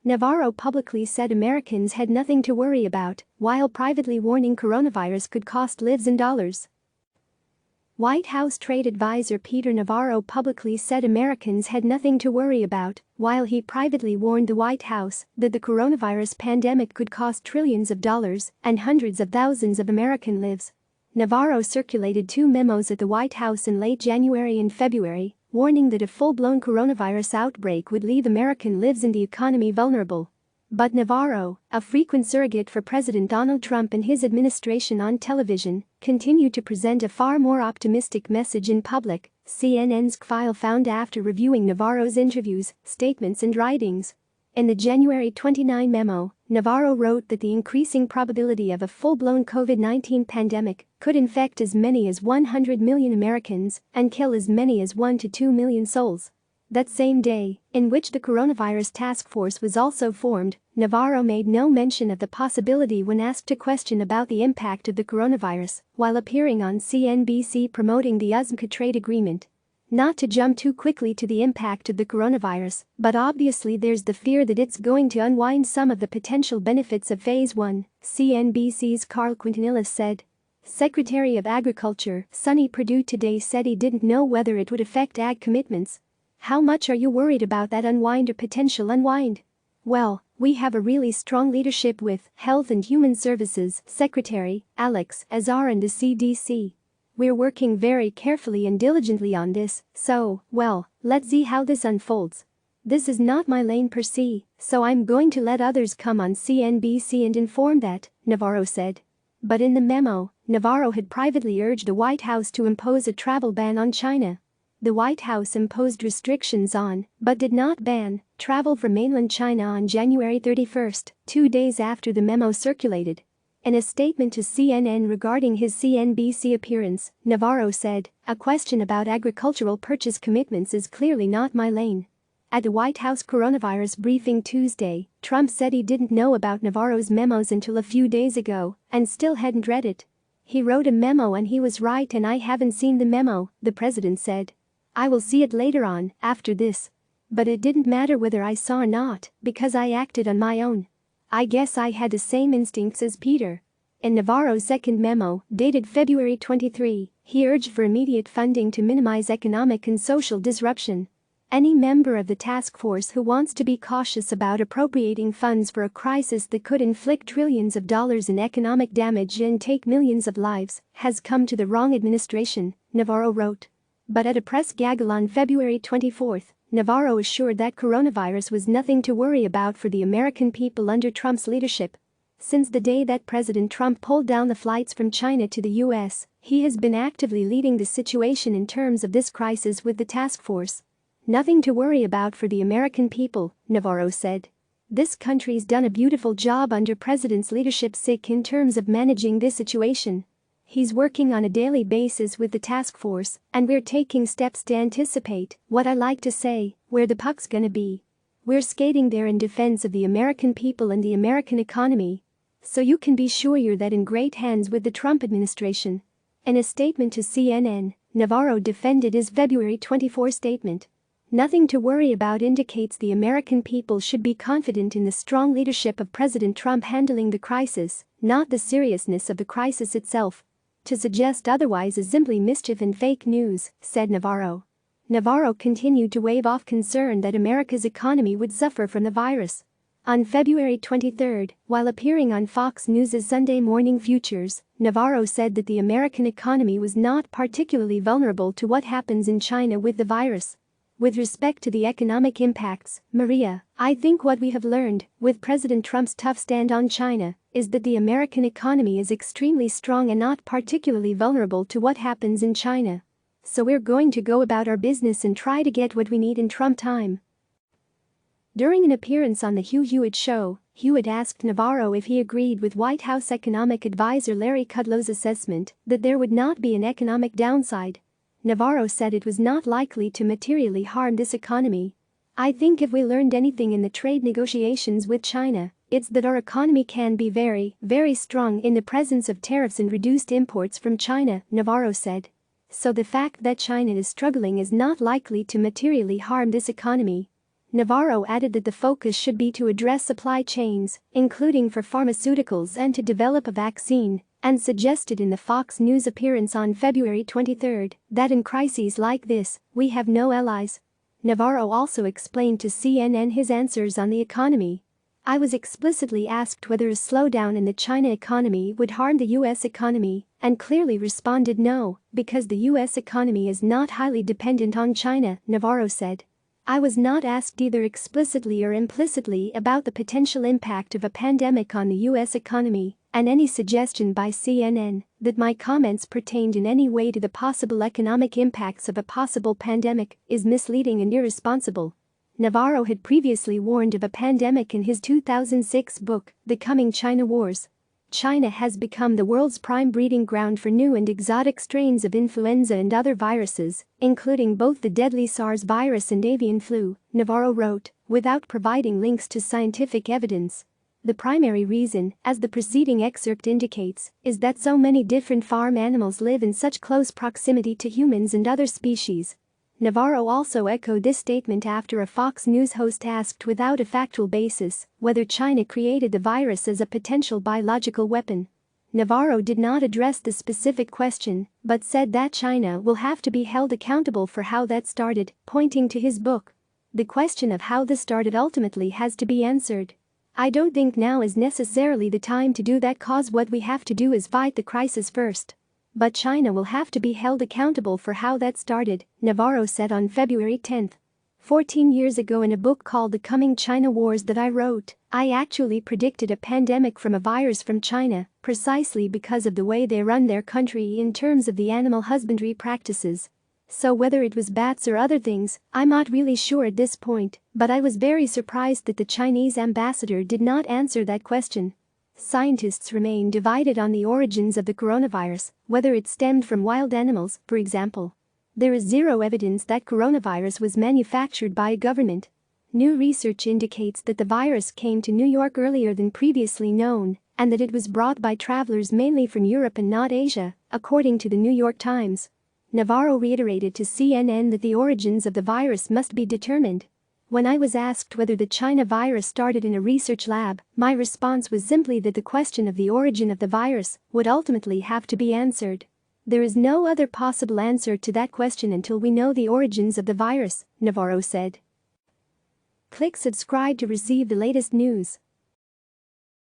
Navarro publicly said Americans had nothing to worry about, while privately warning coronavirus could cost lives and dollars. White House trade advisor Peter Navarro publicly said Americans had nothing to worry about, while he privately warned the White House that the coronavirus pandemic could cost trillions of dollars and hundreds of thousands of American lives. Navarro circulated 2 memos at the White House in late January and February, warning that a full-blown coronavirus outbreak would leave American lives and the economy vulnerable. But Navarro, a frequent surrogate for President Donald Trump and his administration on television, continued to present a far more optimistic message in public, CNN's KFile found after reviewing Navarro's interviews, statements and writings. In the January 29 memo, Navarro wrote that the increasing probability of a full-blown COVID-19 pandemic could infect as many as 100 million Americans and kill as many as 1 to 2 million souls. That same day, in which the coronavirus task force was also formed, Navarro made no mention of the possibility when asked a question about the impact of the coronavirus while appearing on CNBC promoting the USMCA trade agreement. Not to jump too quickly to the impact of the coronavirus, but obviously there's the fear that it's going to unwind some of the potential benefits of Phase 1, CNBC's Carl Quintanilla said. Secretary of Agriculture Sonny Perdue today said he didn't know whether it would affect ag commitments. How much are you worried about that unwind or potential unwind? Well, we have a really strong leadership with Health and Human Services Secretary Alex Azar and the CDC. We're working very carefully and diligently on this, so, well, let's see how this unfolds. This is not my lane per se, so I'm going to let others come on CNBC and inform that, Navarro said. But in the memo, Navarro had privately urged the White House to impose a travel ban on China. The White House imposed restrictions on, but did not ban, travel from mainland China on January 31, 2 days after the memo circulated. In a statement to CNN regarding his CNBC appearance, Navarro said, "A question about agricultural purchase commitments is clearly not my lane." At the White House coronavirus briefing Tuesday, Trump said he didn't know about Navarro's memos until a few days ago and still hadn't read it. "He wrote a memo and he was right and I haven't seen the memo," the president said. "I will see it later on, after this. But it didn't matter whether I saw or not, because I acted on my own. I guess I had the same instincts as Peter." In Navarro's second memo, dated February 23, he urged for immediate funding to minimize economic and social disruption. Any member of the task force who wants to be cautious about appropriating funds for a crisis that could inflict trillions of dollars in economic damage and take millions of lives has come to the wrong administration, Navarro wrote. But at a press gaggle on February 24, Navarro assured that coronavirus was nothing to worry about for the American people under Trump's leadership. Since the day that President Trump pulled down the flights from China to the U.S., he has been actively leading the situation in terms of this crisis with the task force. "Nothing to worry about for the American people," Navarro said. "This country's done a beautiful job under President's leadership in terms of managing this situation. He's working on a daily basis with the task force, and we're taking steps to anticipate, what I like to say, where the puck's gonna be. We're skating there in defense of the American people and the American economy. So you can be sure you're that in great hands with the Trump administration." In a statement to CNN, Navarro defended his February 24 statement. "Nothing to worry about" indicates the American people should be confident in the strong leadership of President Trump handling the crisis, not the seriousness of the crisis itself. To suggest otherwise is simply mischief and fake news, said Navarro. Navarro continued to wave off concern that America's economy would suffer from the virus. On February 23, while appearing on Fox News' Sunday Morning Futures, Navarro said that the American economy was not particularly vulnerable to what happens in China with the virus. "With respect to the economic impacts, Maria, I think what we have learned, with President Trump's tough stand on China, is that the American economy is extremely strong and not particularly vulnerable to what happens in China. So we're going to go about our business and try to get what we need in Trump time." During an appearance on the Hugh Hewitt Show, Hewitt asked Navarro if he agreed with White House economic advisor Larry Kudlow's assessment that there would not be an economic downside. Navarro said it was not likely to materially harm this economy. "I think if we learned anything in the trade negotiations with China, it's that our economy can be very, very strong in the presence of tariffs and reduced imports from China," Navarro said. "So the fact that China is struggling is not likely to materially harm this economy." Navarro added that the focus should be to address supply chains, including for pharmaceuticals, and to develop a vaccine, and suggested in the Fox News appearance on February 23 that in crises like this, we have no allies. Navarro also explained to CNN his answers on the economy. I was explicitly asked whether a slowdown in the China economy would harm the U.S. economy, and clearly responded no, because the U.S. economy is not highly dependent on China, Navarro said. I was not asked either explicitly or implicitly about the potential impact of a pandemic on the U.S. economy, and any suggestion by CNN that my comments pertained in any way to the possible economic impacts of a possible pandemic is misleading and irresponsible. Navarro had previously warned of a pandemic in his 2006 book, The Coming China Wars. China has become the world's prime breeding ground for new and exotic strains of influenza and other viruses, including both the deadly SARS virus and avian flu, Navarro wrote, without providing links to scientific evidence. The primary reason, as the preceding excerpt indicates, is that so many different farm animals live in such close proximity to humans and other species. Navarro also echoed this statement after a Fox News host asked without a factual basis whether China created the virus as a potential biological weapon. Navarro did not address the specific question, but said that China will have to be held accountable for how that started, pointing to his book. The question of how this started ultimately has to be answered. I don't think now is necessarily the time to do that, cause what we have to do is fight the crisis first. But China will have to be held accountable for how that started, Navarro said on February 10. 14 years ago, in a book called The Coming China Wars that I wrote, I actually predicted a pandemic from a virus from China, precisely because of the way they run their country in terms of the animal husbandry practices. So whether it was bats or other things, I'm not really sure at this point, but I was very surprised that the Chinese ambassador did not answer that question. Scientists remain divided on the origins of the coronavirus, whether it stemmed from wild animals, for example. There is zero evidence that coronavirus was manufactured by a government. New research indicates that the virus came to New York earlier than previously known, and that it was brought by travelers mainly from Europe and not Asia, according to the New York Times. Navarro reiterated to CNN that the origins of the virus must be determined. When I was asked whether the China virus started in a research lab, my response was simply that the question of the origin of the virus would ultimately have to be answered. There is no other possible answer to that question until we know the origins of the virus, Navarro said. Click subscribe to receive the latest news.